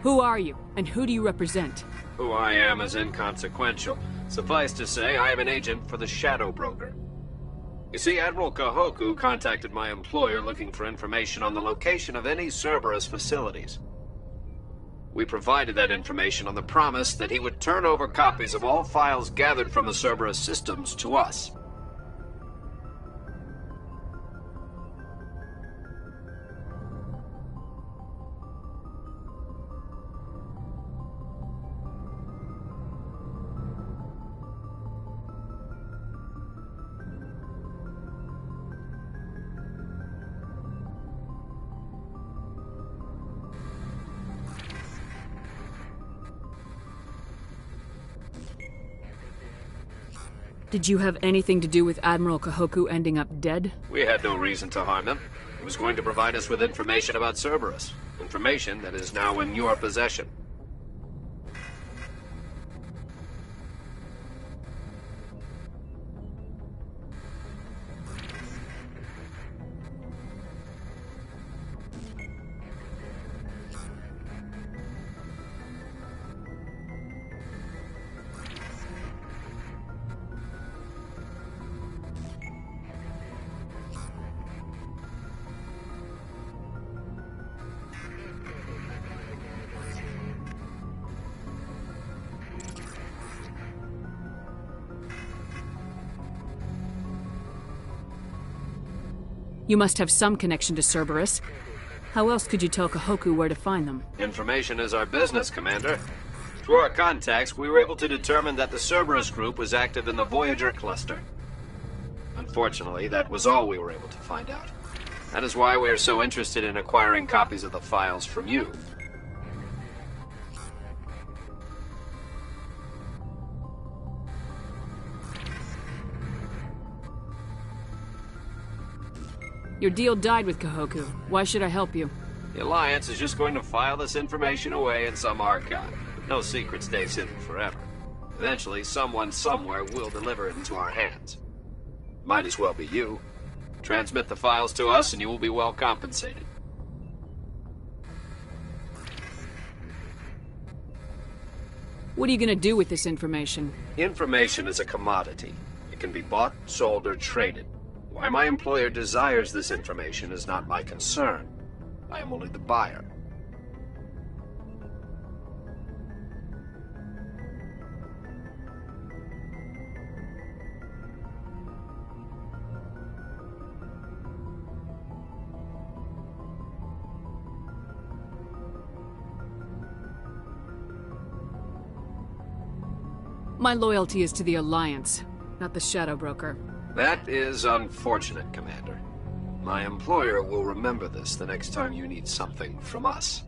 Who are you, and who do you represent? Who I am is inconsequential. Suffice to say, I am an agent for the Shadow Broker. You see, Admiral Kahoku contacted my employer looking for information on the location of any Cerberus facilities. We provided that information on the promise that he would turn over copies of all files gathered from the Cerberus systems to us. Did you have anything to do with Admiral Kahoku ending up dead? We had no reason to harm him. He was going to provide us with information about Cerberus. Information that is now in your possession. You must have some connection to Cerberus. How else could you tell Kahoku where to find them? Information is our business, Commander. Through our contacts, we were able to determine that the Cerberus group was active in the Voyager cluster. Unfortunately, that was all we were able to find out. That is why we are so interested in acquiring copies of the files from you. Your deal died with Kahoku. Why should I help you? The Alliance is just going to file this information away in some archive. No secret stays hidden forever. Eventually, someone somewhere will deliver it into our hands. Might as well be you. Transmit the files to us and you will be well compensated. What are you gonna do with this information? Information is a commodity. It can be bought, sold, or traded. Why my employer desires this information is not my concern. I am only the buyer. My loyalty is to the Alliance, not the Shadow Broker. That is unfortunate, Commander. My employer will remember this the next time you need something from us.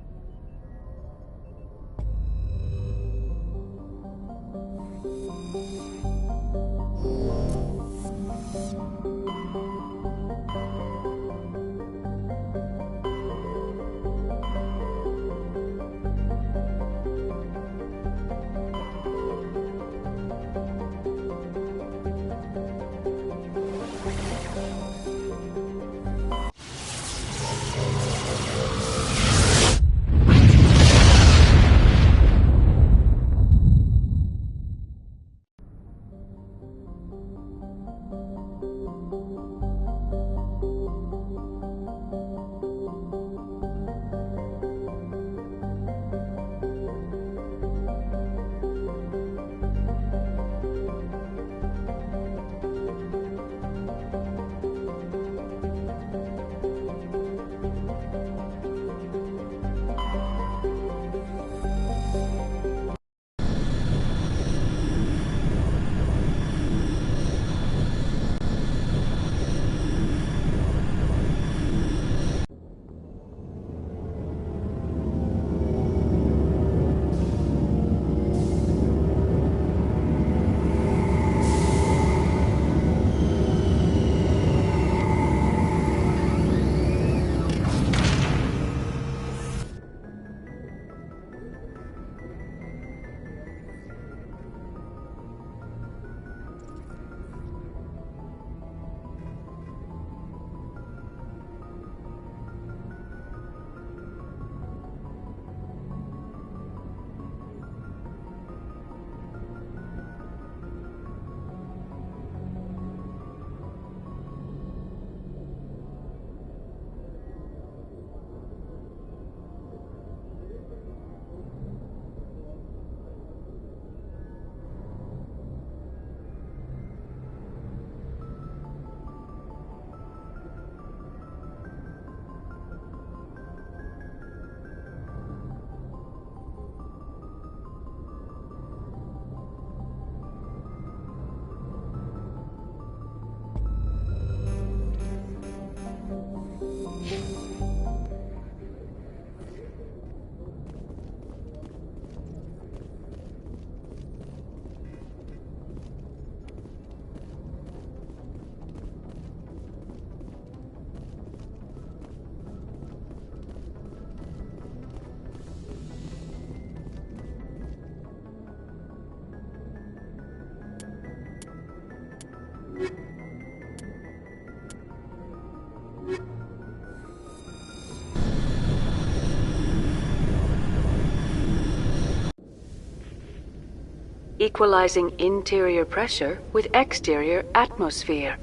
Equalizing interior pressure with exterior atmosphere.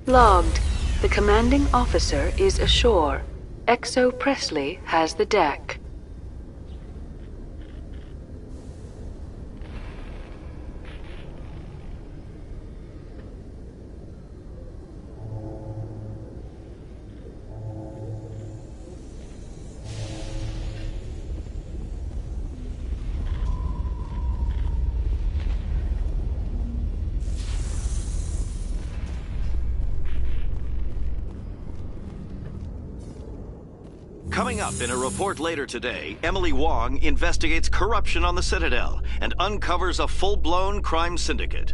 Logged. The commanding officer is ashore. Exo Presley has the deck. Coming up in a report later today, Emily Wong investigates corruption on the Citadel and uncovers a full-blown crime syndicate.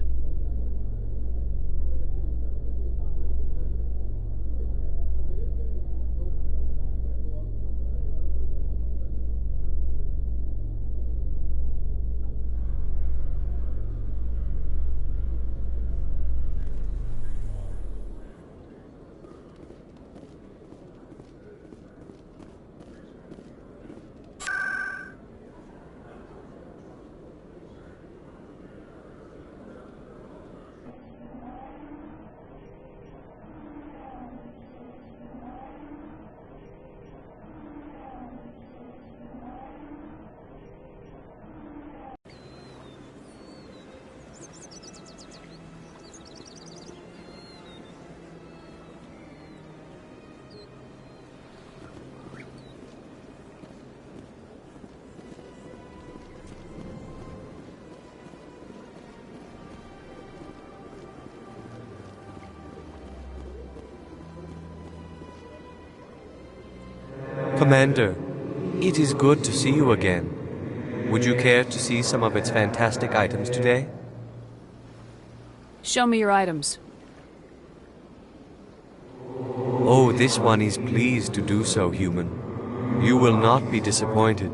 Commander, it is good to see you again. Would you care to see some of its fantastic items today? Show me your items. Oh, this one is pleased to do so, human. You will not be disappointed.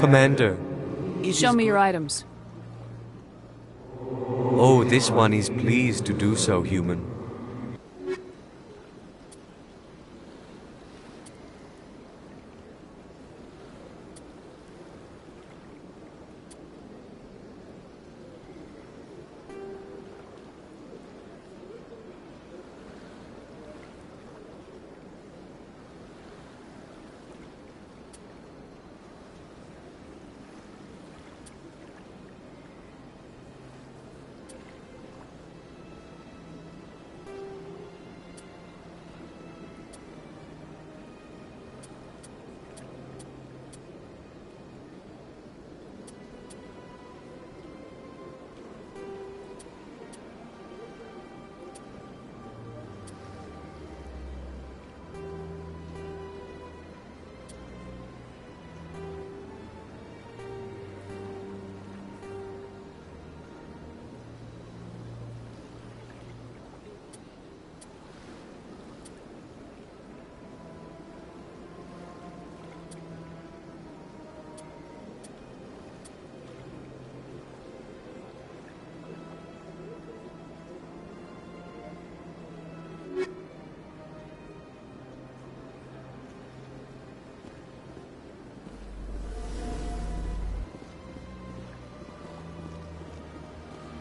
Commander. Show me your items. Oh, this one is pleased to do so, human.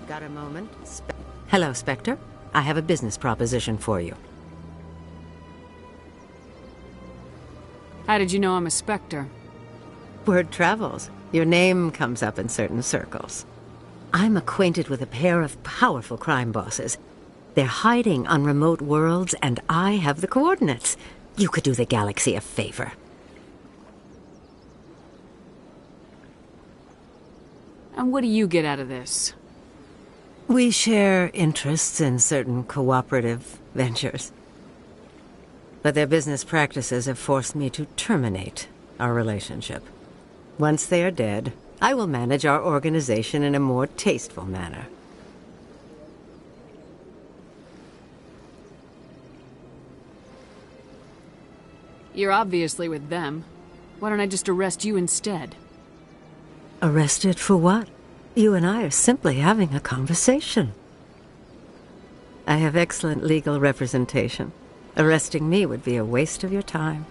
Got a moment? Hello, Spectre. I have a business proposition for you. How did you know I'm a Spectre? Word travels. Your name comes up in certain circles. I'm acquainted with a pair of powerful crime bosses. They're hiding on remote worlds, and I have the coordinates. You could do the galaxy a favor. And what do you get out of this? We share interests in certain cooperative ventures. But their business practices have forced me to terminate our relationship. Once they are dead, I will manage our organization in a more tasteful manner. You're obviously with them. Why don't I just arrest you instead? Arrested for what? You and I are simply having a conversation. I have excellent legal representation. Arresting me would be a waste of your time.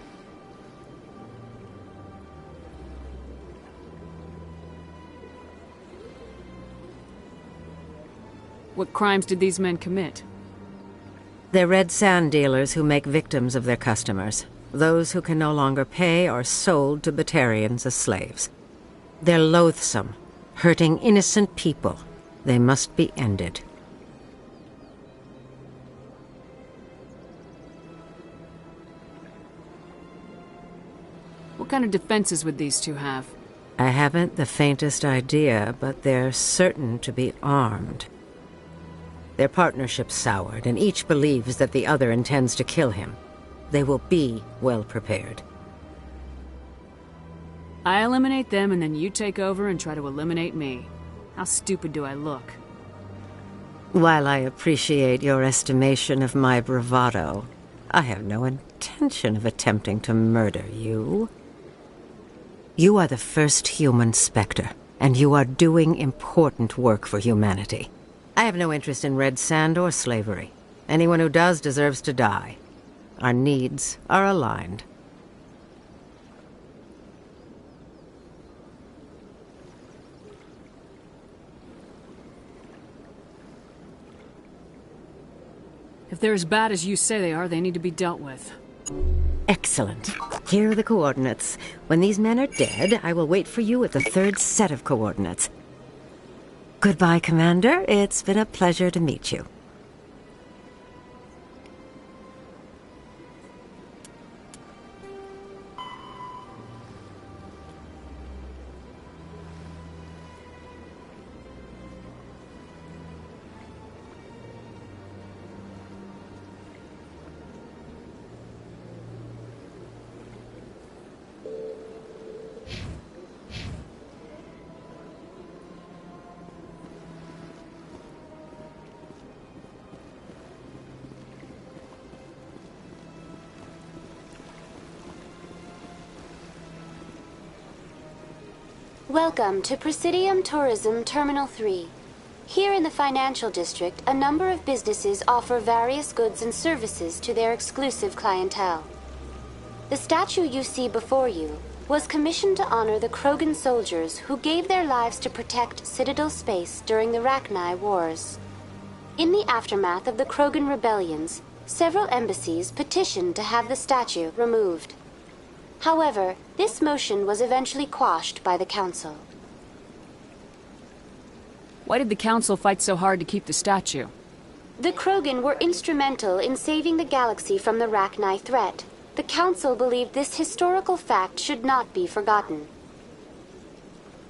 What crimes did these men commit? They're red sand dealers who make victims of their customers. Those who can no longer pay are sold to Batarians as slaves. They're loathsome, hurting innocent people. They must be ended. What kind of defenses would these two have? I haven't the faintest idea, but they're certain to be armed. Their partnership's soured, and each believes that the other intends to kill him. They will be well prepared. I eliminate them, and then you take over and try to eliminate me. How stupid do I look? While I appreciate your estimation of my bravado, I have no intention of attempting to murder you. You are the first human Spectre, and you are doing important work for humanity. I have no interest in red sand or slavery. Anyone who does deserves to die. Our needs are aligned. If they're as bad as you say they are, they need to be dealt with. Excellent. Here are the coordinates. When these men are dead, I will wait for you at the third set of coordinates. Goodbye, Commander. It's been a pleasure to meet you. Welcome to Presidium Tourism Terminal 3. Here in the financial district, a number of businesses offer various goods and services to their exclusive clientele. The statue you see before you was commissioned to honor the Krogan soldiers who gave their lives to protect Citadel space during the Rachni Wars. In the aftermath of the Krogan rebellions, several embassies petitioned to have the statue removed. However, this motion was eventually quashed by the Council. Why did the Council fight so hard to keep the statue? The Krogan were instrumental in saving the galaxy from the Rachni threat. The Council believed this historical fact should not be forgotten.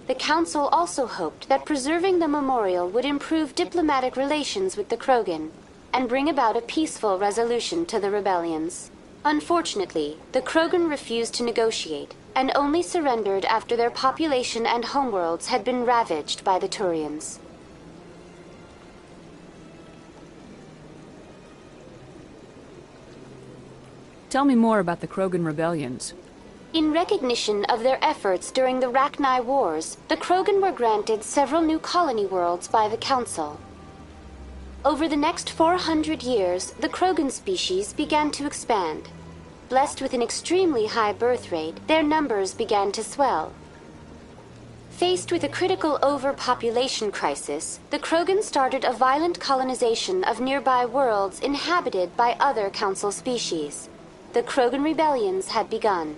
The Council also hoped that preserving the memorial would improve diplomatic relations with the Krogan and bring about a peaceful resolution to the rebellions. Unfortunately, the Krogan refused to negotiate and only surrendered after their population and homeworlds had been ravaged by the Turians. Tell me more about the Krogan rebellions. In recognition of their efforts during the Rachni Wars, the Krogan were granted several new colony worlds by the Council. Over the next 400 years, the Krogan species began to expand. Blessed with an extremely high birth rate, their numbers began to swell. Faced with a critical overpopulation crisis, the Krogan started a violent colonization of nearby worlds inhabited by other Council species. The Krogan rebellions had begun.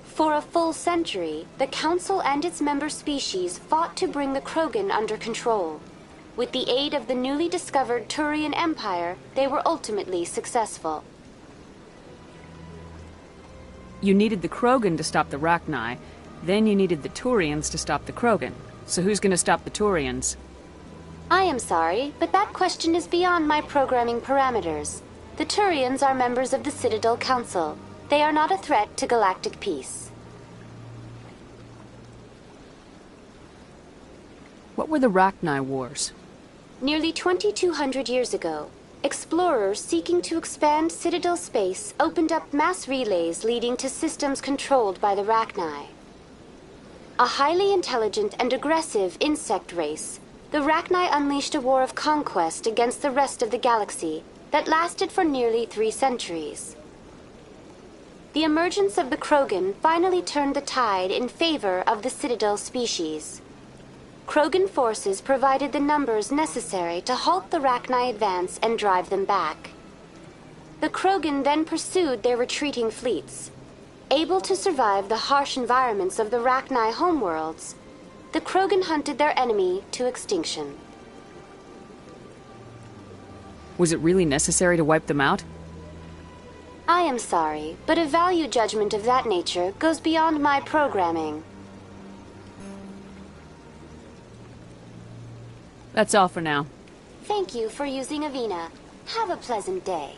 For a full century, the Council and its member species fought to bring the Krogan under control. With the aid of the newly discovered Turian Empire, they were ultimately successful. You needed the Krogan to stop the Rachni, then you needed the Turians to stop the Krogan. So who's gonna stop the Turians? I am sorry, but that question is beyond my programming parameters. The Turians are members of the Citadel Council. They are not a threat to galactic peace. What were the Rachni Wars? Nearly 2,200 years ago, explorers seeking to expand Citadel space opened up mass relays leading to systems controlled by the Rachni. A highly intelligent and aggressive insect race, the Rachni unleashed a war of conquest against the rest of the galaxy that lasted for nearly 3 centuries. The emergence of the Krogan finally turned the tide in favor of the Citadel species. Krogan forces provided the numbers necessary to halt the Rachni advance and drive them back. The Krogan then pursued their retreating fleets. Able to survive the harsh environments of the Rachni homeworlds, the Krogan hunted their enemy to extinction. Was it really necessary to wipe them out? I am sorry, but a value judgment of that nature goes beyond my programming. That's all for now. Thank you for using Avina. Have a pleasant day.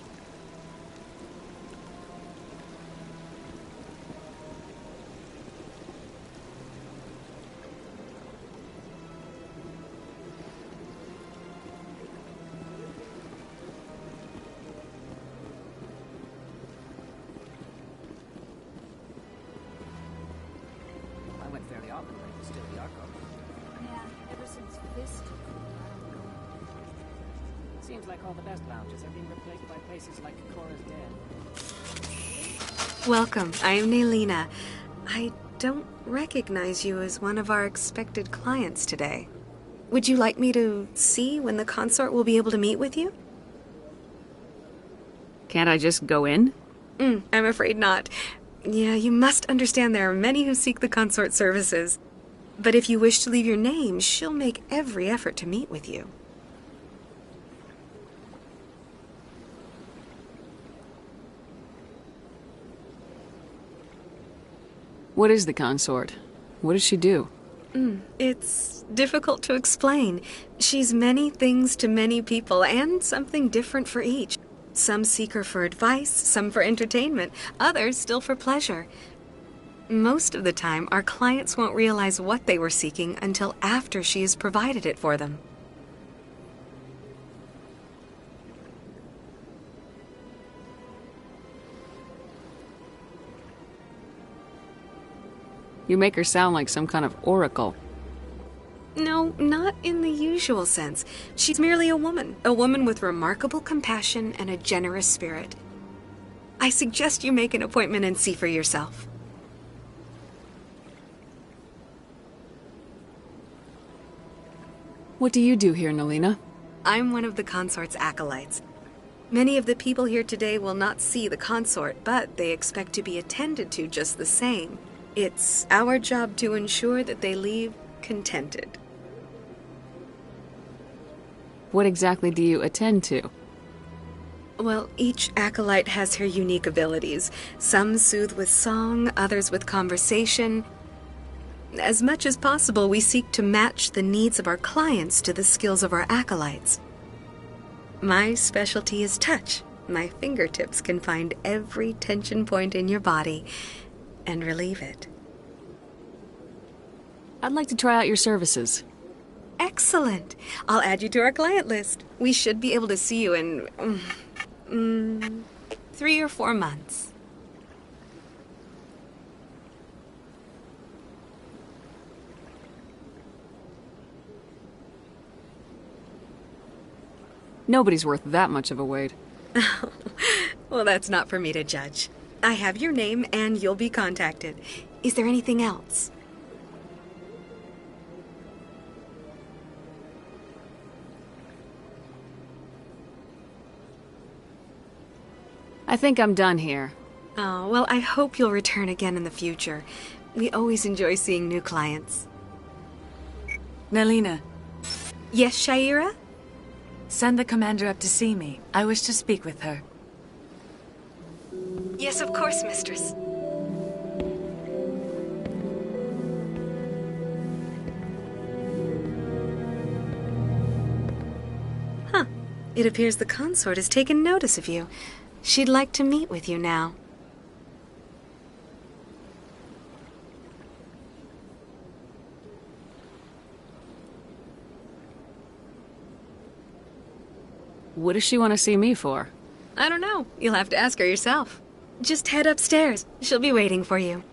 I went fairly often, but it was still the Arco. Yeah, ever since this took hold, I don't know. Seems like all the best lounges are being replaced by places like Cora's Den. Welcome, I am Naylina. I don't recognize you as one of our expected clients today. Would you like me to see when the consort will be able to meet with you? Can't I just go in? I'm afraid not. Yeah, you must understand there are many who seek the consort services. But if you wish to leave your name, she'll make every effort to meet with you. What is the consort? What does she do? It's difficult to explain. She's many things to many people, and something different for each. Some seek her for advice, some for entertainment, others still for pleasure. Most of the time, our clients won't realize what they were seeking until after she has provided it for them. You make her sound like some kind of oracle. No, not in the usual sense. She's merely a woman with remarkable compassion and a generous spirit. I suggest you make an appointment and see for yourself. What do you do here, Nalina? I'm one of the consort's acolytes. Many of the people here today will not see the consort, but they expect to be attended to just the same. It's our job to ensure that they leave contented. What exactly do you attend to? Well, each acolyte has her unique abilities. Some soothe with song, others with conversation. As much as possible, we seek to match the needs of our clients to the skills of our acolytes. My specialty is touch. My fingertips can find every tension point in your body and relieve it. I'd like to try out your services. Excellent. I'll add you to our client list. We should be able to see you in 3 or 4 months. Nobody's worth that much of a wait. Well, that's not for me to judge. I have your name and you'll be contacted. Is there anything else? I think I'm done here. Oh, well, I hope you'll return again in the future. We always enjoy seeing new clients. Nalina, Yes, Shaira? send the commander up to see me. I wish to speak with her. Yes, of course, mistress. Huh. It appears the consort has taken notice of you. She'd like to meet with you now. What does she want to see me for? I don't know. You'll have to ask her yourself. Just head upstairs. She'll be waiting for you.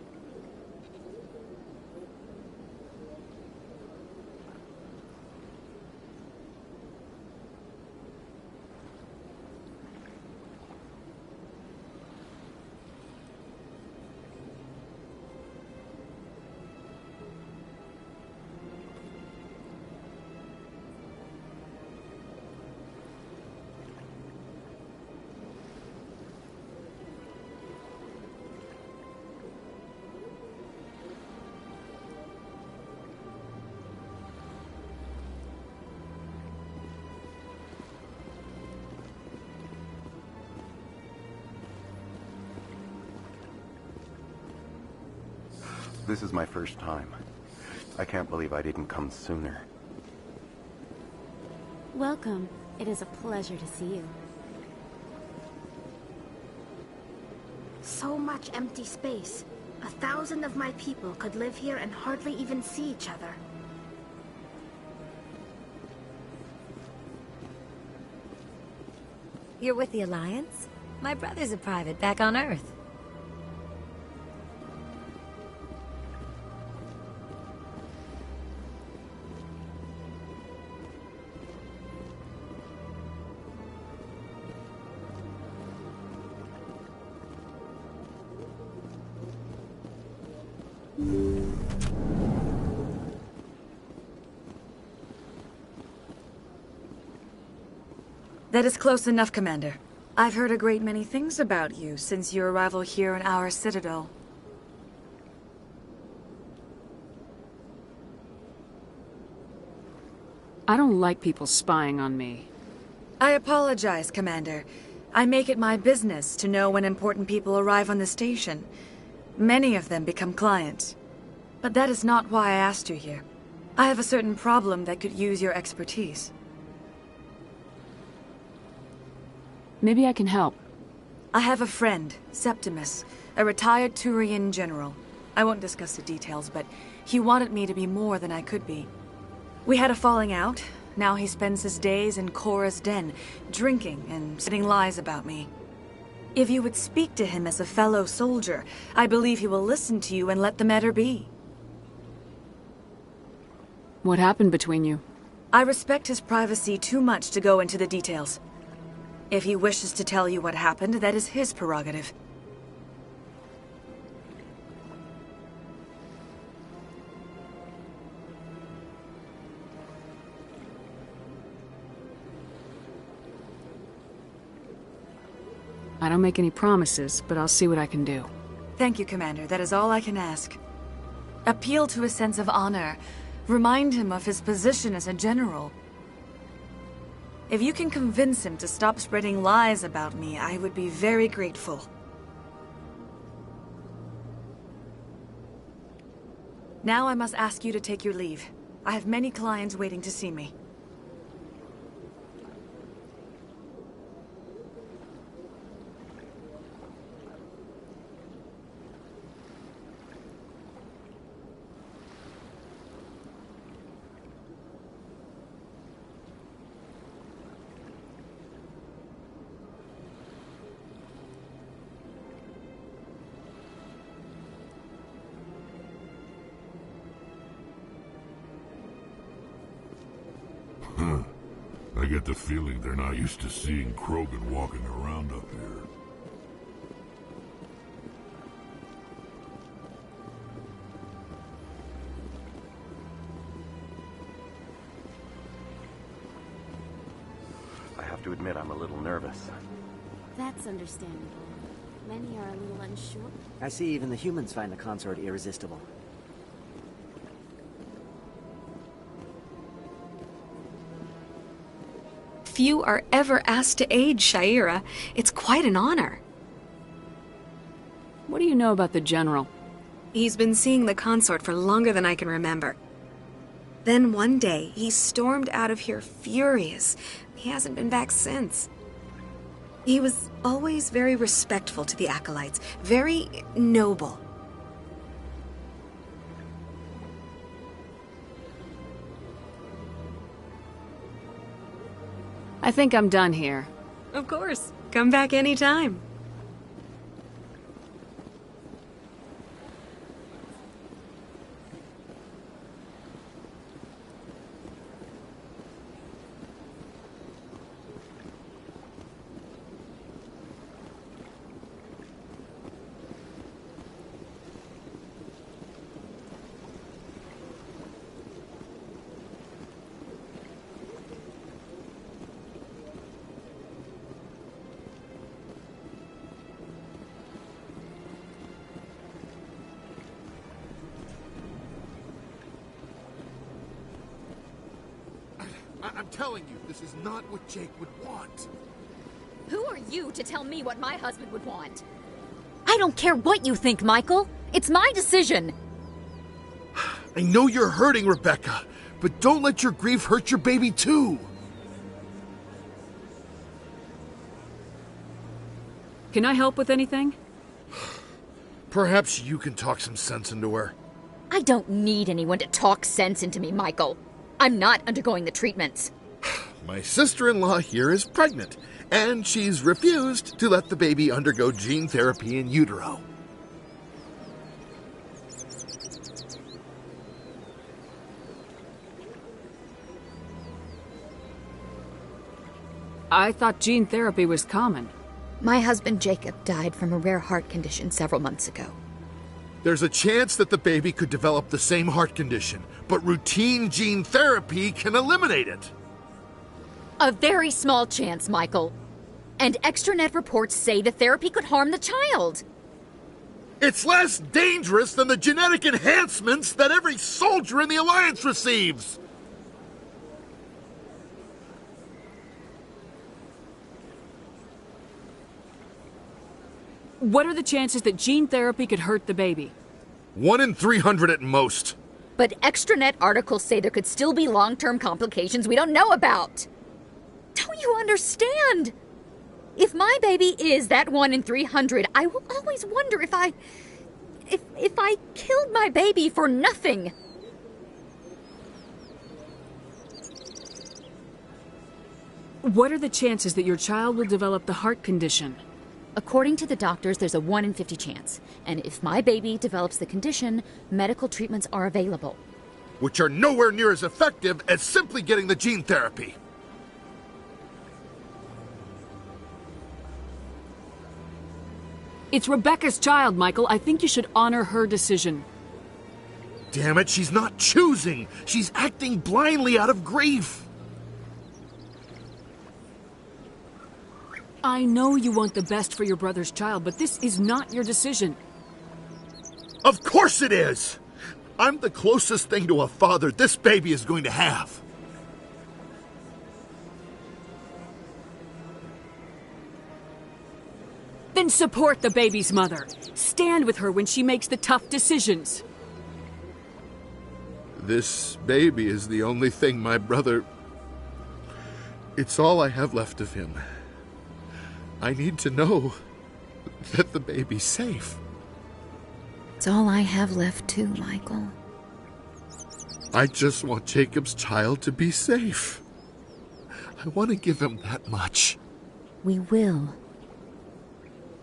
This is my first time. I can't believe I didn't come sooner. Welcome. It is a pleasure to see you. So much empty space. 1,000 of my people could live here and hardly even see each other. You're with the Alliance? My brother's a private back on Earth. That is close enough, Commander. I've heard a great many things about you since your arrival here in our citadel. I don't like people spying on me. I apologize, Commander. I make it my business to know when important people arrive on the station. Many of them become clients. But that is not why I asked you here. I have a certain problem that could use your expertise. Maybe I can help. I have a friend, Septimus, a retired Turian general. I won't discuss the details, but he wanted me to be more than I could be. We had a falling out. Now he spends his days in Cora's den, drinking and spreading lies about me. If you would speak to him as a fellow soldier, I believe he will listen to you and let the matter be. What happened between you? I respect his privacy too much to go into the details. If he wishes to tell you what happened, that is his prerogative. I don't make any promises, but I'll see what I can do. Thank you, Commander. That is all I can ask. Appeal to his sense of honor. Remind him of his position as a general. If you can convince him to stop spreading lies about me, I would be very grateful. Now I must ask you to take your leave. I have many clients waiting to see me. I get the feeling they're not used to seeing Krogan walking around up here. I have to admit I'm a little nervous. That's understandable. Many are a little unsure. I see even the humans find the consort irresistible. Few are ever asked to aid Sha'ira. It's quite an honor. What do you know about the General? He's been seeing the consort for longer than I can remember. Then one day, he stormed out of here furious. He hasn't been back since. He was always very respectful to the acolytes, very noble. I think I'm done here. Of course. Come back anytime. I'm telling you, this is not what Jake would want. Who are you to tell me what my husband would want? I don't care what you think, Michael. It's my decision. I know you're hurting, Rebecca, but don't let your grief hurt your baby too. Can I help with anything? Perhaps you can talk some sense into her. I don't need anyone to talk sense into me, Michael. I'm not undergoing the treatments. My sister-in-law here is pregnant, and she's refused to let the baby undergo gene therapy in utero. I thought gene therapy was common. My husband Jacob died from a rare heart condition several months ago. There's a chance that the baby could develop the same heart condition, but routine gene therapy can eliminate it. A very small chance, Michael. And extranet reports say the therapy could harm the child. It's less dangerous than the genetic enhancements that every soldier in the Alliance receives. What are the chances that gene therapy could hurt the baby? 1 in 300 at most. But extranet articles say there could still be long-term complications we don't know about. Don't you understand? If my baby is that 1 in 300, I will always wonder if I killed my baby for nothing. What are the chances that your child will develop the heart condition? According to the doctors, there's a 1 in 50 chance. And if my baby develops the condition, medical treatments are available. which are nowhere near as effective as simply getting the gene therapy. It's Rebecca's child, Michael. I think you should honor her decision. Damn it, she's not choosing. She's acting blindly out of grief. I know you want the best for your brother's child, but this is not your decision. Of course it is! I'm the closest thing to a father this baby is going to have. Then support the baby's mother. Stand with her when she makes the tough decisions. This baby is the only thing my brother... It's all I have left of him. I need to know that the baby's safe. It's all I have left too, Michael. I just want Jacob's child to be safe. I want to give him that much. We will.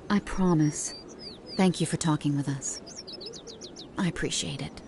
I promise. Thank you for talking with us. I appreciate it.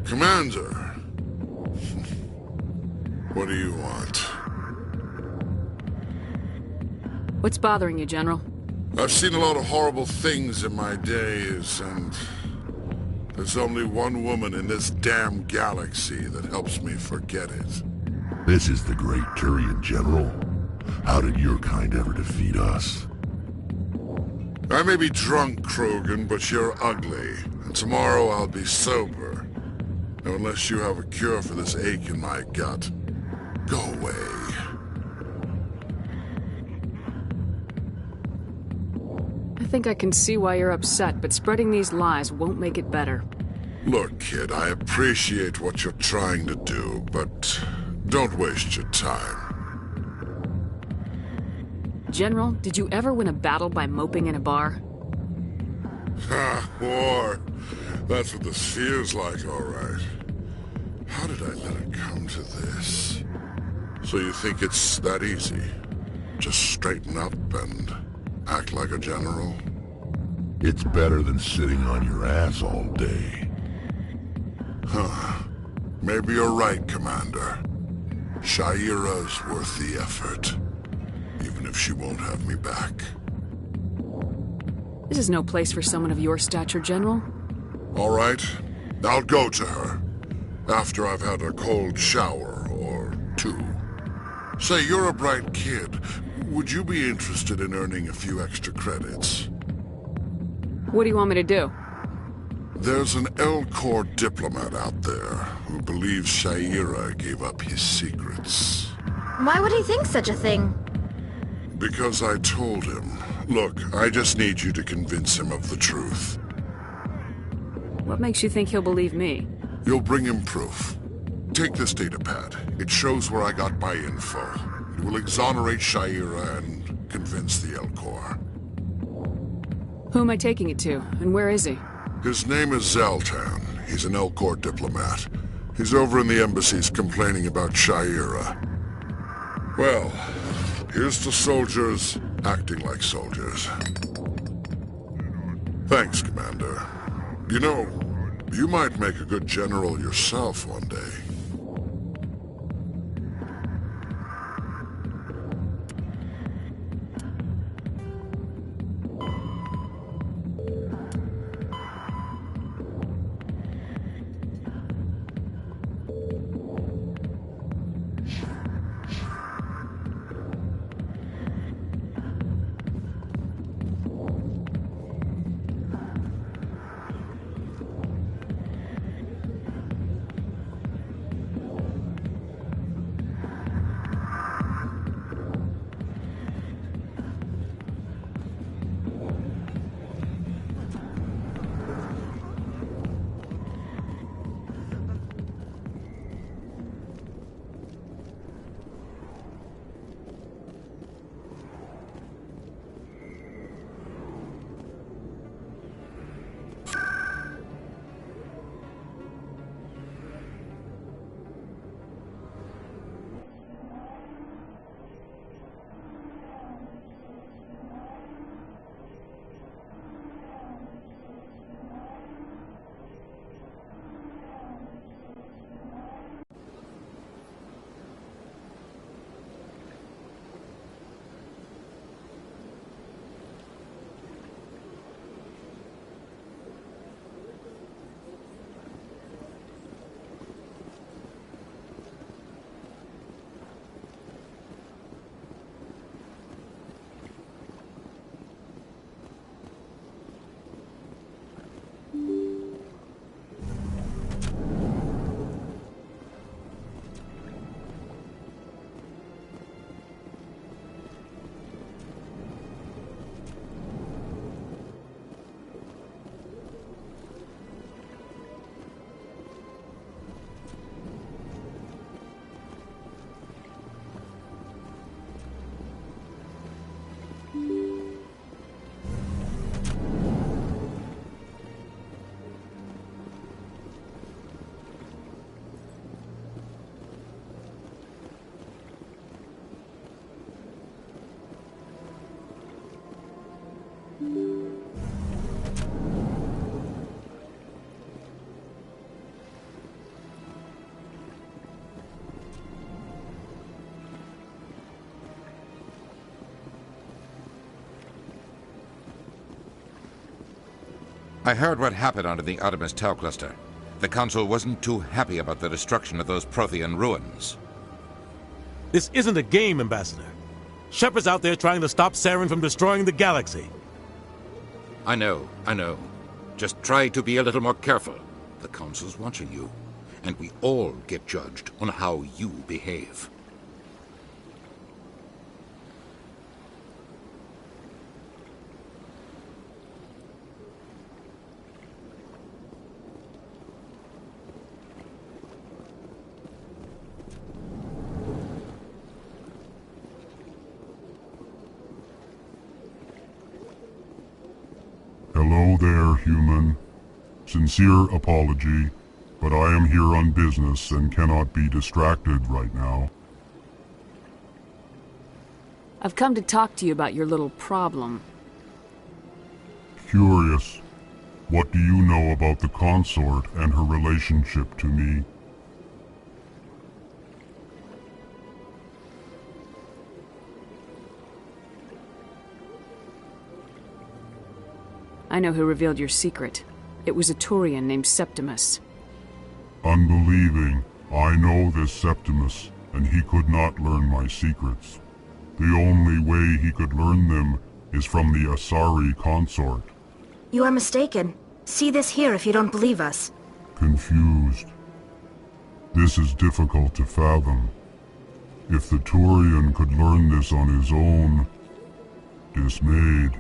Commander, what do you want? What's bothering you, General? I've seen a lot of horrible things in my days, and there's only one woman in this damn galaxy that helps me forget it. This is the great Turian General. How did your kind ever defeat us? I may be drunk, Krogan, but you're ugly, and tomorrow I'll be sober. Now, unless you have a cure for this ache in my gut, go away. I think I can see why you're upset, but spreading these lies won't make it better. Look, kid, I appreciate what you're trying to do, but don't waste your time. General, did you ever win a battle by moping in a bar? Ha, war. That's what this feels like, all right. How did I let it come to this? So you think it's that easy? Just straighten up and act like a general? It's better than sitting on your ass all day. Huh. Maybe you're right, Commander. Shaira's worth the effort. Even if she won't have me back. This is no place for someone of your stature, General. All right. I'll go to her. After I've had a cold shower or two. Say, you're a bright kid. Would you be interested in earning a few extra credits? What do you want me to do? There's an L-Corps diplomat out there who believes Shaira gave up his secrets. Why would he think such a thing? Because I told him. Look, I just need you to convince him of the truth. What makes you think he'll believe me? You'll bring him proof. Take this datapad. It shows where I got my info. It will exonerate Shaira and convince the L-Corps. Who am I taking it to, and where is he? His name is Zaltan. He's an L-Corps diplomat. He's over in the embassies complaining about Shaira. Well, here's to soldiers acting like soldiers. Thanks, Commander. You know, you might make a good general yourself one day. I heard what happened under the Artemis Tau cluster. The Council wasn't too happy about the destruction of those Prothean ruins. This isn't a game, Ambassador. Shepard's out there trying to stop Saren from destroying the galaxy. I know. Just try to be a little more careful. The Council's watching you, and we all get judged on how you behave. Hello there, human. Sincere apology, but I am here on business and cannot be distracted right now. I've come to talk to you about your little problem. Curious. What do you know about the consort and her relationship to me? I know who revealed your secret. It was a Turian named Septimus. Unbelieving. I know this Septimus, and he could not learn my secrets. The only way he could learn them is from the Asari consort. You are mistaken. See this here if you don't believe us. Confused. This is difficult to fathom. If the Turian could learn this on his own, dismayed,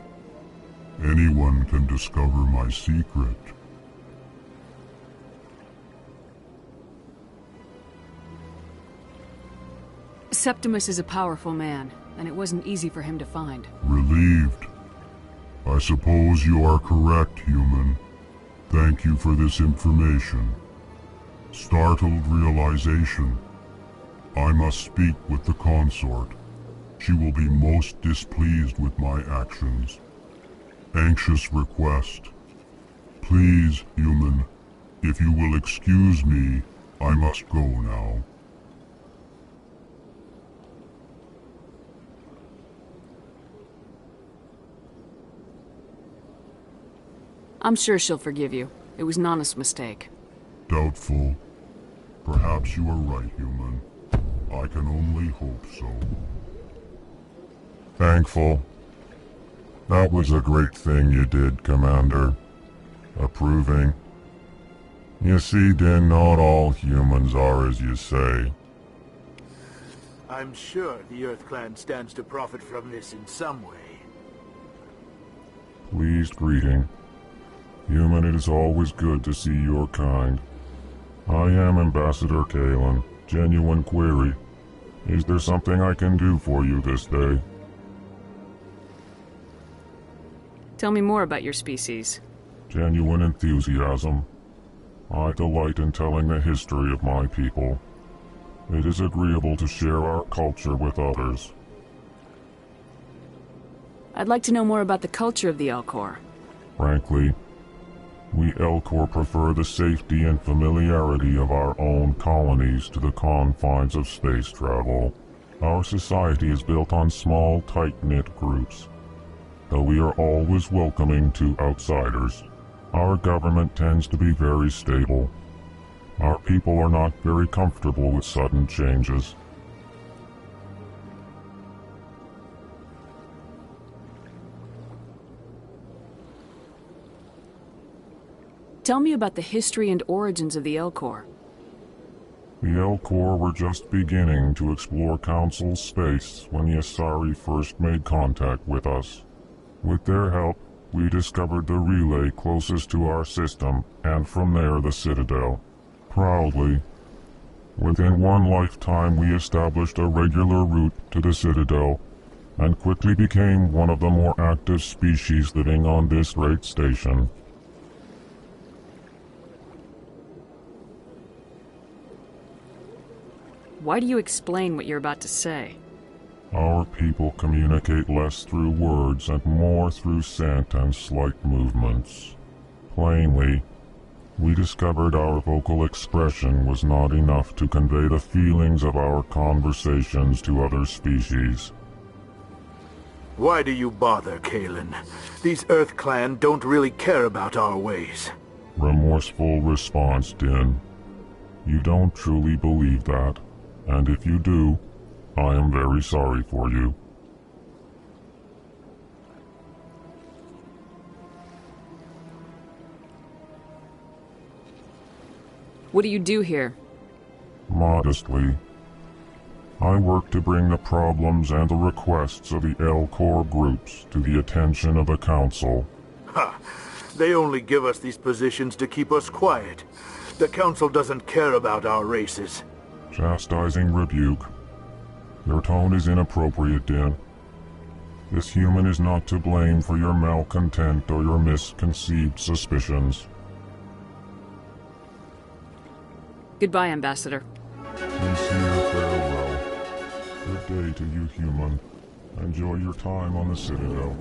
anyone can discover my secret. Septimus is a powerful man, and it wasn't easy for him to find. Relieved. I suppose you are correct, human. Thank you for this information. Startled realization. I must speak with the consort. She will be most displeased with my actions. Anxious request. Please, human, if you will excuse me, I must go now. I'm sure she'll forgive you. It was an honest mistake. Doubtful. Perhaps you are right, human. I can only hope so. Thankful. That was a great thing you did, Commander. Approving. You see, Din, not all humans are as you say. I'm sure the Earth Clan stands to profit from this in some way. Pleased greeting. Human, it is always good to see your kind. I am Ambassador Kalen. Genuine query. Is there something I can do for you this day? Tell me more about your species. Genuine enthusiasm. I delight in telling the history of my people. It is agreeable to share our culture with others. I'd like to know more about the culture of the Elcor. Frankly, we Elcor prefer the safety and familiarity of our own colonies to the confines of space travel. Our society is built on small, tight-knit groups. Though we are always welcoming to outsiders, our government tends to be very stable. Our people are not very comfortable with sudden changes. Tell me about the history and origins of the Elcor. The Elcor were just beginning to explore Council space when the Asari first made contact with us. With their help, we discovered the relay closest to our system, and from there the Citadel. Proudly, within one lifetime we established a regular route to the Citadel, and quickly became one of the more active species living on this great station. Why do you explain what you're about to say? Our people communicate less through words and more through scent and slight movements. Plainly, we discovered our vocal expression was not enough to convey the feelings of our conversations to other species. Why do you bother, Kalen? These Earth Clan don't really care about our ways. Remorseful response, Din. You don't truly believe that, and if you do, I am very sorry for you. What do you do here? Modestly, I work to bring the problems and the requests of the Elcor groups to the attention of the Council. Ha! They only give us these positions to keep us quiet. The Council doesn't care about our races. Chastising rebuke. Your tone is inappropriate, Din. This human is not to blame for your malcontent or your misconceived suspicions. Goodbye, Ambassador. Sincere farewell. Good day to you, human. Enjoy your time on the Citadel.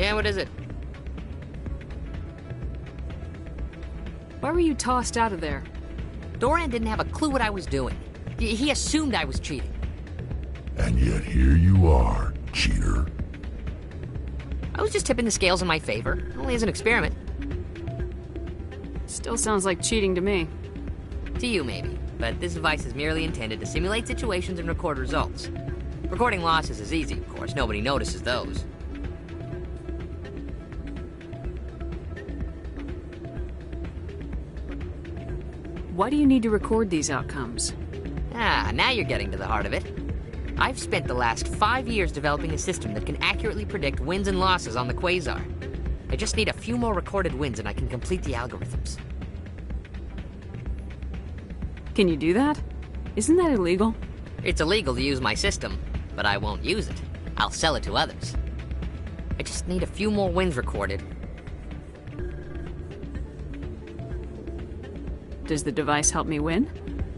Yeah, what is it? Why were you tossed out of there? Doran didn't have a clue what I was doing. He assumed I was cheating. And yet here you are, cheater. I was just tipping the scales in my favor, only as an experiment. Still sounds like cheating to me. To you, maybe. But this device is merely intended to simulate situations and record results. Recording losses is easy, of course. Nobody notices those. Why do you need to record these outcomes? Ah, now you're getting to the heart of it. I've spent the last 5 years developing a system that can accurately predict wins and losses on the Quasar. I just need a few more recorded wins and I can complete the algorithms. Can you do that? Isn't that illegal? It's illegal to use my system, but I won't use it. I'll sell it to others. I just need a few more wins recorded. Does the device help me win?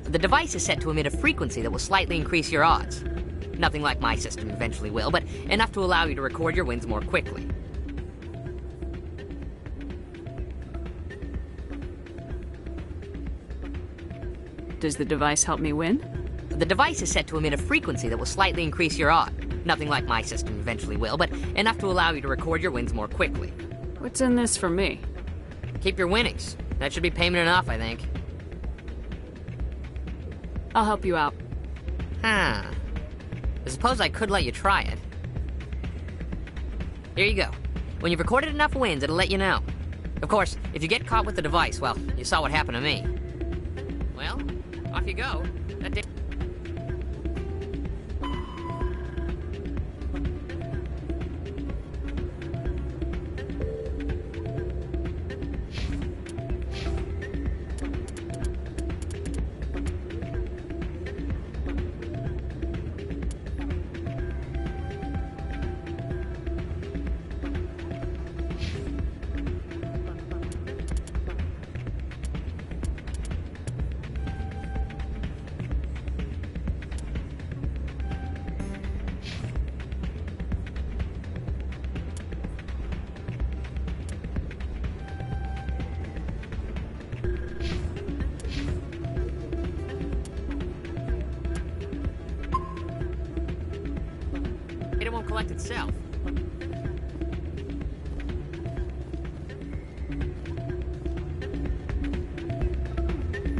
The device is set to emit a frequency that will slightly increase your odds. Nothing like my system eventually will, but enough to allow you to record your wins more quickly. Does the device help me win? The device is set to emit a frequency that will slightly increase your odds. Nothing like my system eventually will, but enough to allow you to record your wins more quickly. What's in this for me? Keep your winnings. That should be payment enough, I think. I'll help you out. Huh. I suppose I could let you try it. Here you go. When you've recorded enough wins, it'll let you know. Of course, if you get caught with the device, well, you saw what happened to me. Well, off you go. That did... It won't collect itself.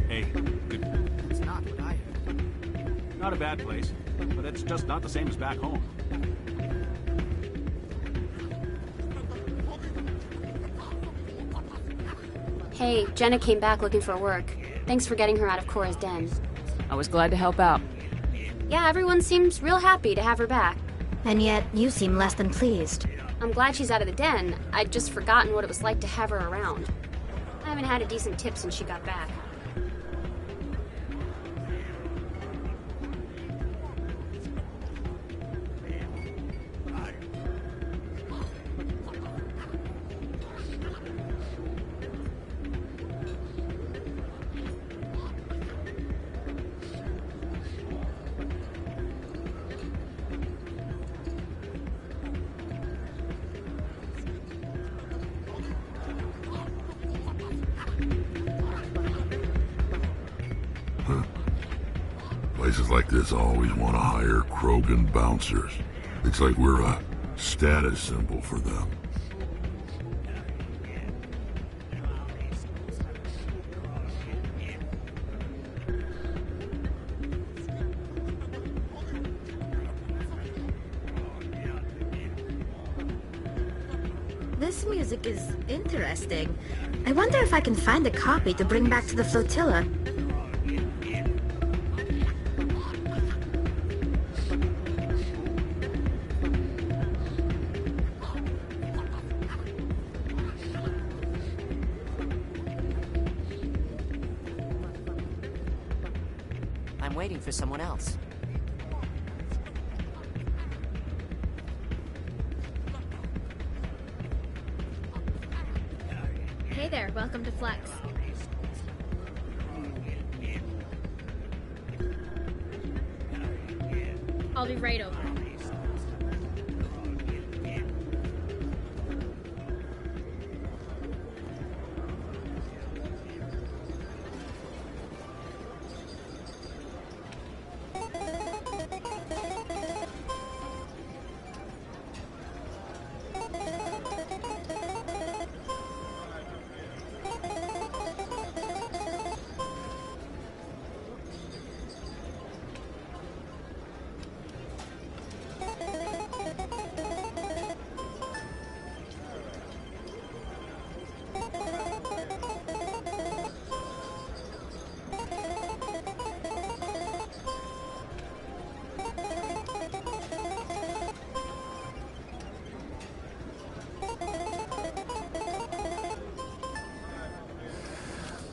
Hey, good. It's not what I heard. Not a bad place, but it's just not the same as back home. Hey, Jenna came back looking for work. Thanks for getting her out of Cora's den. I was glad to help out. Yeah, everyone seems real happy to have her back. And yet, you seem less than pleased. I'm glad she's out of the den. I'd just forgotten what it was like to have her around. I haven't had a decent tip since she got back. Places like this always want to hire Krogan bouncers. It's like we're a status symbol for them. This music is interesting. I wonder if I can find a copy to bring back to the flotilla. I'm waiting for someone else. Hey there, welcome to Flex. I'll be right over.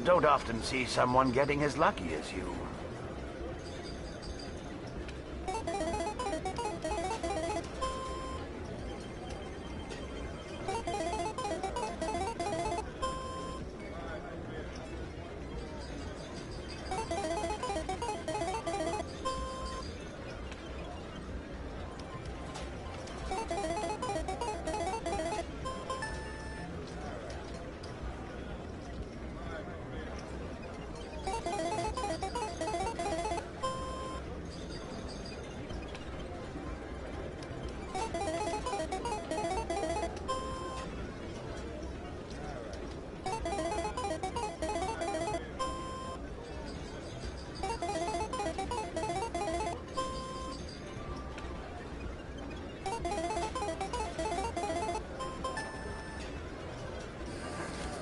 Don't often see someone getting as lucky as you.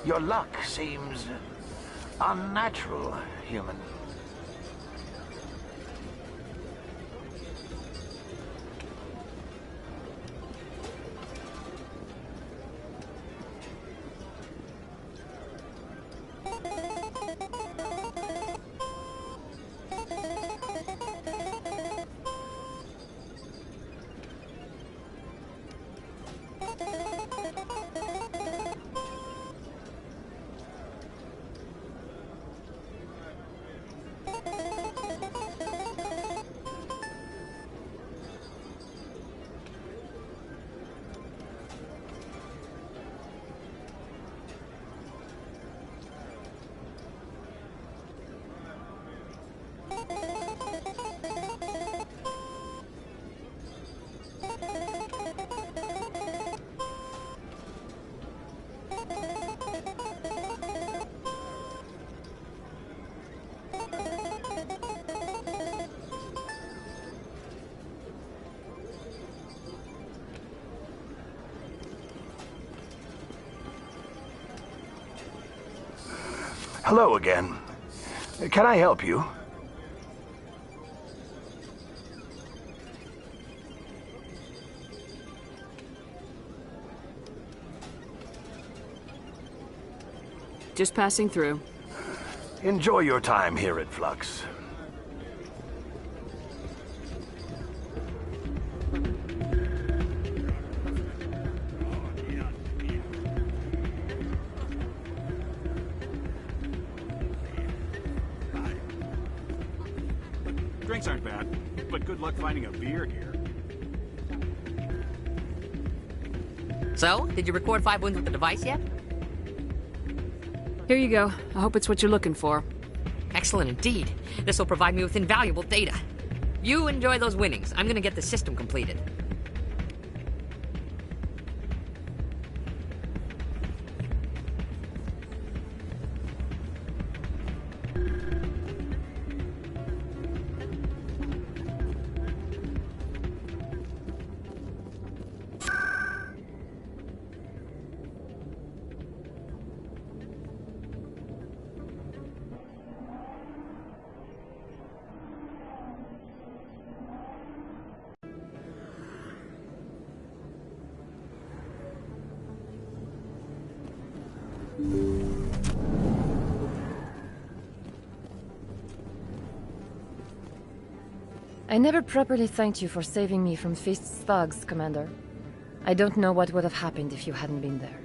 Your luck seems unnatural, human. Hello again. Can I help you? Just passing through. Enjoy your time here at Flux. Drinks aren't bad, but good luck finding a beer here. So, did you record 5 wounds with the device yet? Here you go. I hope it's what you're looking for. Excellent indeed. This will provide me with invaluable data. You enjoy those winnings. I'm gonna get the system completed. I never properly thanked you for saving me from Feast's thugs, Commander. I don't know what would have happened if you hadn't been there.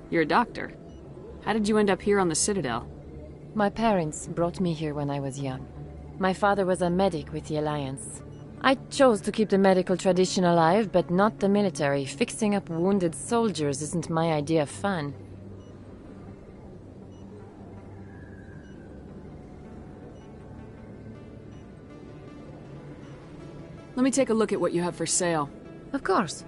You're a doctor. How did you end up here on the Citadel? My parents brought me here when I was young. My father was a medic with the Alliance. I chose to keep the medical tradition alive, but not the military. Fixing up wounded soldiers isn't my idea of fun. Let me take a look at what you have for sale. Of course.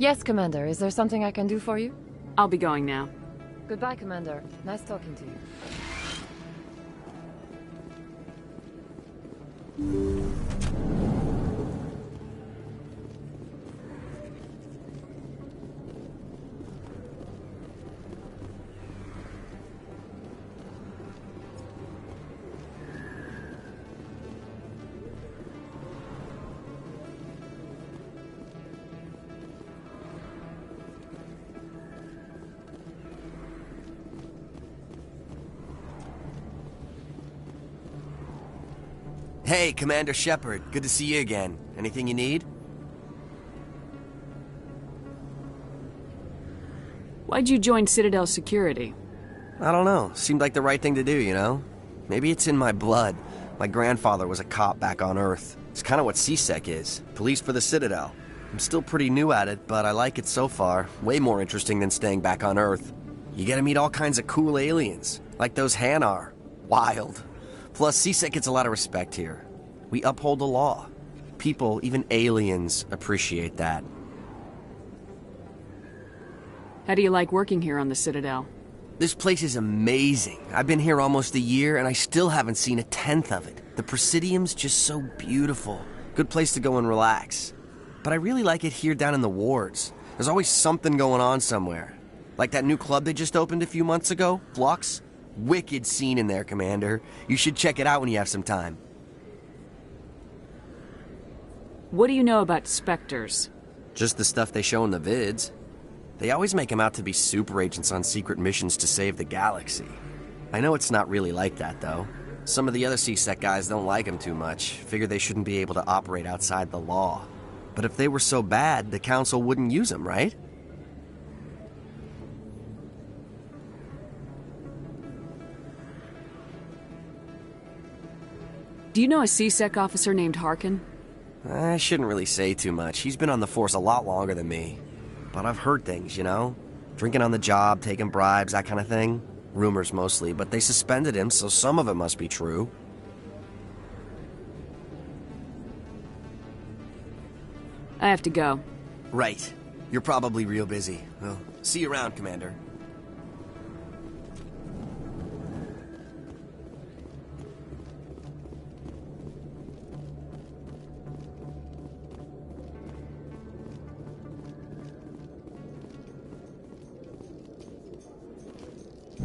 Yes, Commander. Is there something I can do for you? I'll be going now. Goodbye, Commander. Nice talking to you. Hey, Commander Shepard. Good to see you again. Anything you need? Why'd you join Citadel Security? I don't know. Seemed like the right thing to do, you know? Maybe it's in my blood. My grandfather was a cop back on Earth. It's kind of what CSEC is. Police for the Citadel. I'm still pretty new at it, but I like it so far. Way more interesting than staying back on Earth. You get to meet all kinds of cool aliens, like those Hanar. Wild. Plus, CSEC gets a lot of respect here. We uphold the law. People, even aliens, appreciate that. How do you like working here on the Citadel? This place is amazing. I've been here almost a year, and I still haven't seen a tenth of it. The Presidium's just so beautiful. Good place to go and relax. But I really like it here down in the wards. There's always something going on somewhere. Like that new club they just opened a few months ago, Flux. Wicked scene in there, Commander. You should check it out when you have some time. What do you know about Spectres? Just the stuff they show in the vids. They always make them out to be super agents on secret missions to save the galaxy. I know it's not really like that, though. Some of the other CSEC guys don't like them too much, figure they shouldn't be able to operate outside the law. But if they were so bad, the Council wouldn't use them, right? Do you know a CSEC officer named Harkin? I shouldn't really say too much. He's been on the force a lot longer than me. But I've heard things, you know? Drinking on the job, taking bribes, that kind of thing. Rumors mostly, but they suspended him, so some of it must be true. I have to go. Right. You're probably real busy. Well, see you around, Commander.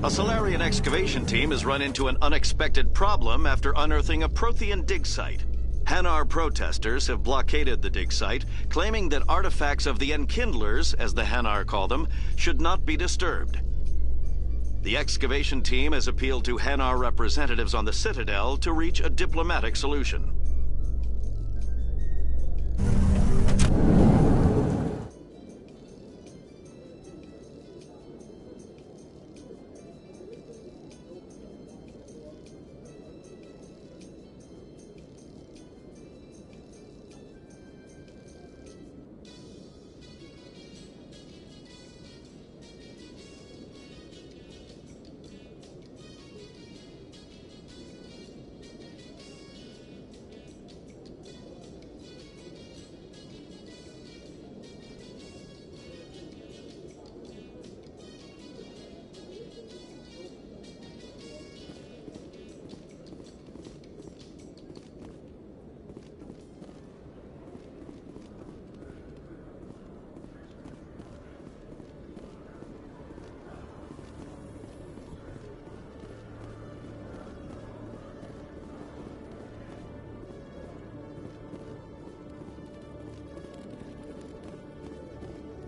A Solarian excavation team has run into an unexpected problem after unearthing a Prothean dig site. Hanar protesters have blockaded the dig site, claiming that artifacts of the Enkindlers, as the Hanar call them, should not be disturbed. The excavation team has appealed to Hanar representatives on the Citadel to reach a diplomatic solution.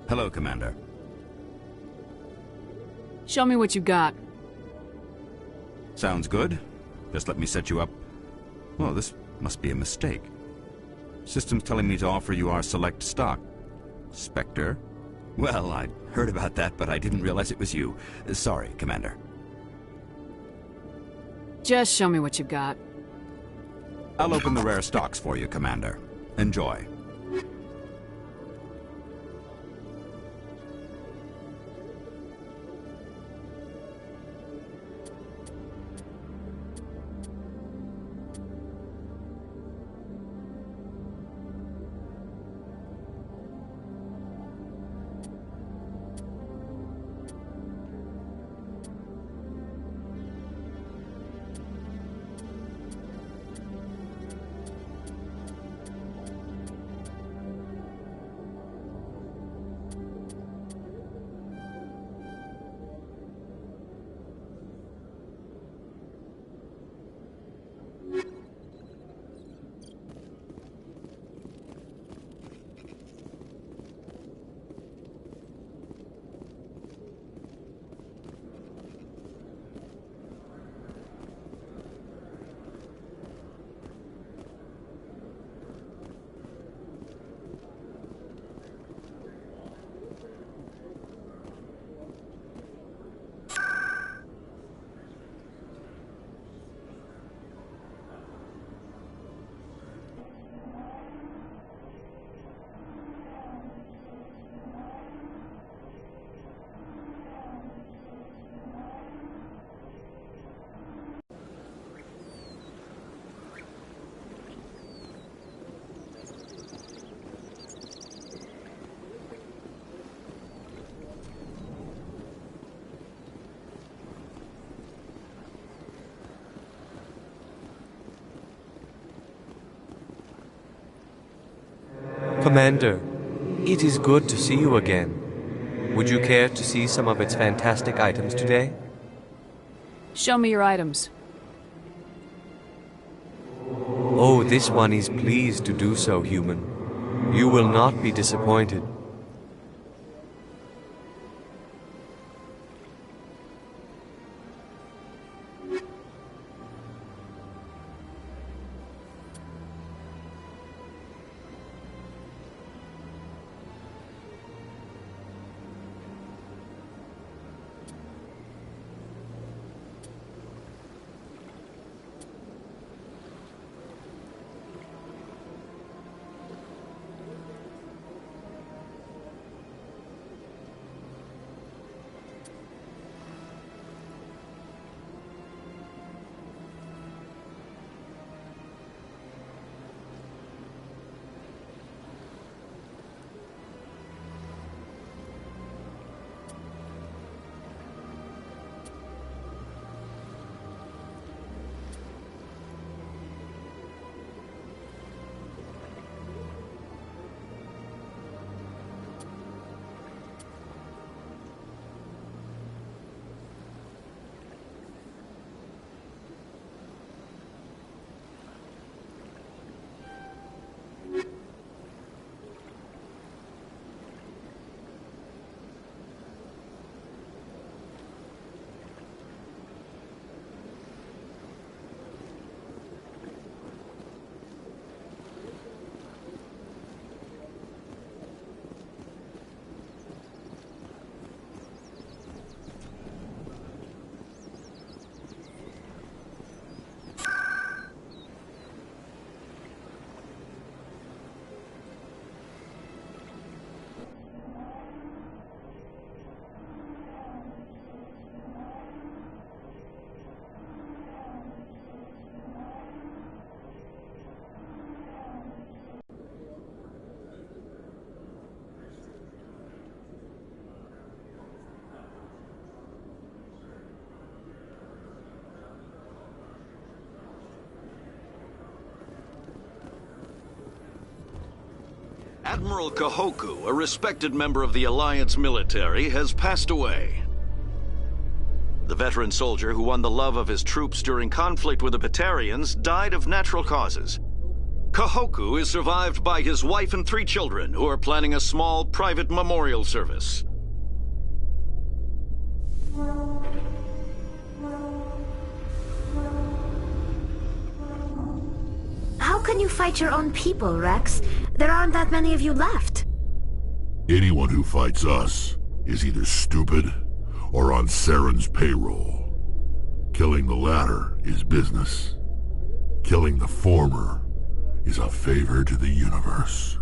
Hello, Commander. Show me what you got. Sounds good. Just let me set you up. Oh, this must be a mistake. System's telling me to offer you our select stock. Spectre? Well, I'd heard about that, but I didn't realize it was you. Sorry, Commander. Just show me what you got. I'll open the rare stocks for you, Commander. Enjoy. Commander, it is good to see you again. Would you care to see some of its fantastic items today? Show me your items. Oh, this one is pleased to do so, human. You will not be disappointed. Admiral Kahoku, a respected member of the Alliance military, has passed away. The veteran soldier who won the love of his troops during conflict with the Batarians died of natural causes. Kahoku is survived by his wife and 3 children, who are planning a small private memorial service. How can you fight your own people, Rex? There aren't that many of you left. Anyone who fights us is either stupid or on Saren's payroll. Killing the latter is business. Killing the former is a favor to the universe.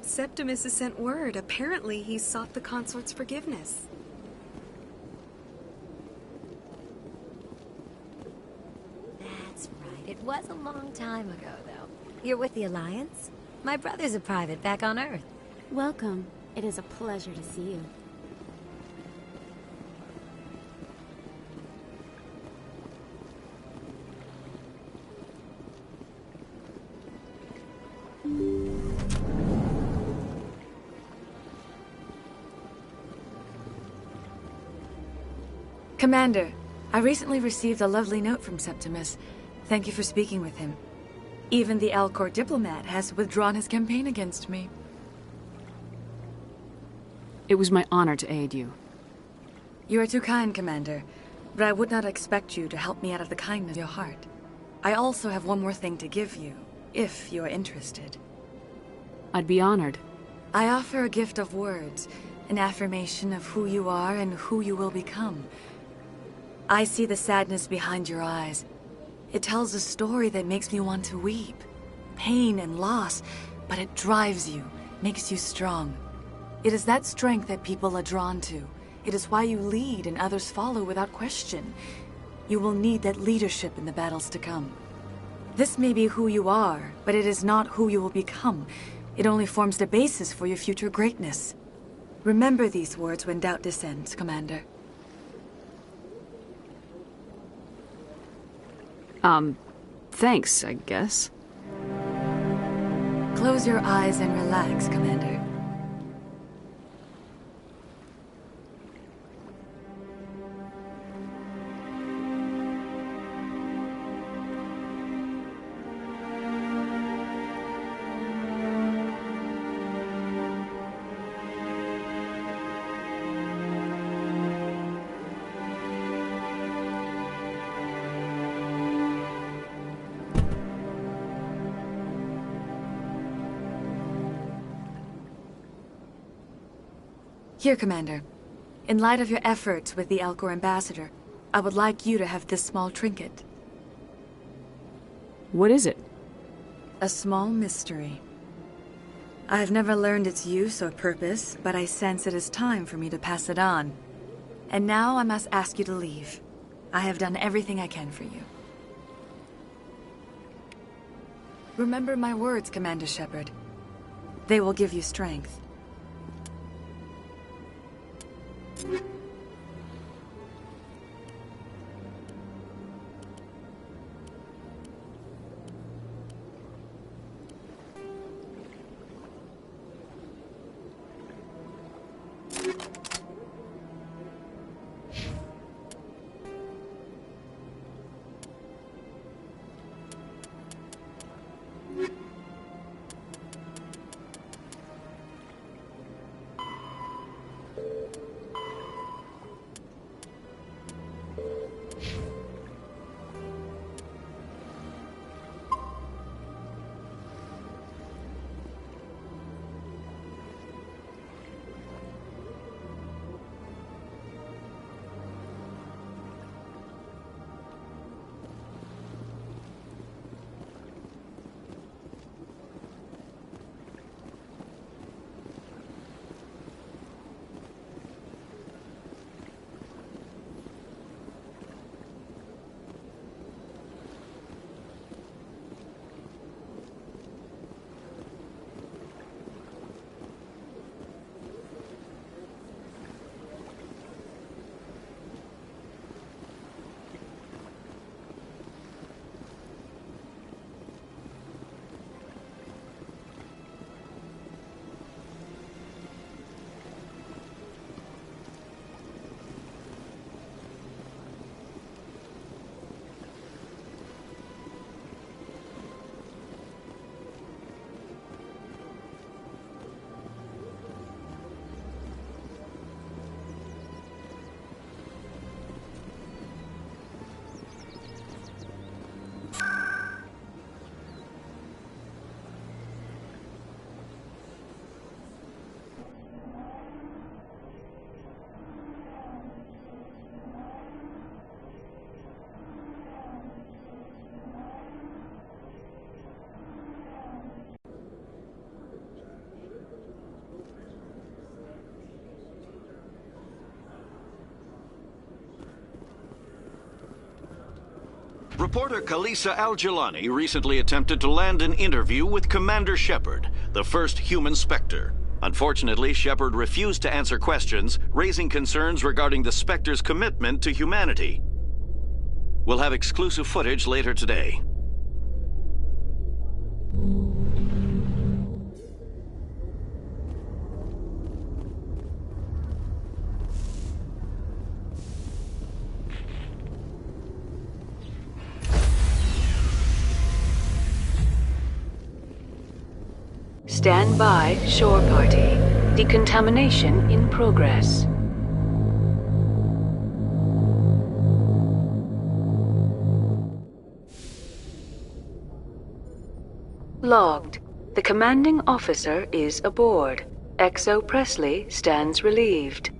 Septimus has sent word. Apparently, he's sought the consort's forgiveness. That's right. It was a long time ago, though. You're with the Alliance? My brother's a private back on Earth. Welcome. It is a pleasure to see you. Commander, I recently received a lovely note from Septimus. Thank you for speaking with him. Even the Alcor diplomat has withdrawn his campaign against me. It was my honor to aid you. You are too kind, Commander, but I would not expect you to help me out of the kindness of your heart. I also have one more thing to give you, if you are interested. I'd be honored. I offer a gift of words, an affirmation of who you are and who you will become. I see the sadness behind your eyes. It tells a story that makes me want to weep. Pain and loss, but it drives you, makes you strong. It is that strength that people are drawn to. It is why you lead and others follow without question. You will need that leadership in the battles to come. This may be who you are, but it is not who you will become. It only forms the basis for your future greatness. Remember these words when doubt descends, Commander. Thanks, I guess. Close your eyes and relax, Commander. Here, Commander. In light of your efforts with the Alcor ambassador, I would like you to have this small trinket. What is it? A small mystery. I have never learned its use or purpose, but I sense it is time for me to pass it on. And now I must ask you to leave. I have done everything I can for you. Remember my words, Commander Shepard. They will give you strength. Reporter Kalisa Al-Jilani recently attempted to land an interview with Commander Shepard, the first human Spectre. Unfortunately, Shepard refused to answer questions, raising concerns regarding the Spectre's commitment to humanity. We'll have exclusive footage later today. Stand by, shore party. Decontamination in progress. Logged. The commanding officer is aboard. Exo Presley stands relieved.